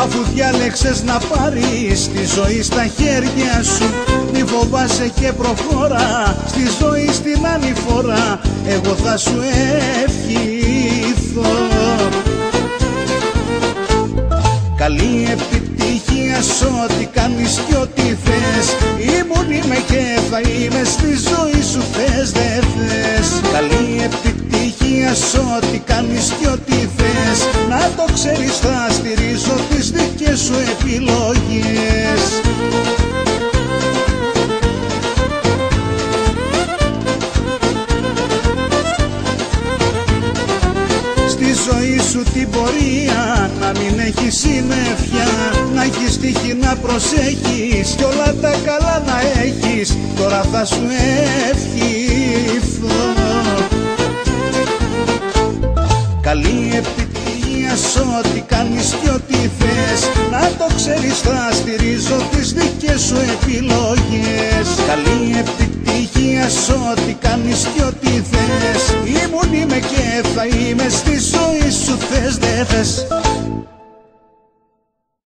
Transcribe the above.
Αφού διάλεξες να πάρεις τη ζωή στα χέρια σου, μη φοβάσαι και προχώρα στη ζωή στην ανηφορά. Εγώ θα σου ευχηθώ καλή επιτυχία σ' ό,τι κάνεις κι ό,τι θες. Ήμουν, είμαι και θα είμαι, στη ζωή σου θες δεν θες. Καλή επιτυχία σ' ό,τι κάνεις κι ό,τι θες. Να το ξέρεις, θα στηρίζω τις δικές σου επιλογές. Στη ζωή σου την πορεία να μην έχεις συννεφιά, να έχεις τύχη να προσέχεις κι όλα τα καλά να έχεις. Τώρα θα σου ευχηθώ καλή επιτυχία σ' ό,τι κάνεις κι ό,τι θες. Να το ξέρεις, θα στηρίζω τις δικές σου επιλογές. Καλή επιτυχία σ' ό,τι κάνεις κι ό,τι θες. Ήμουν, είμαι και θα είμαι, στη ζωή σου θες δεν θες.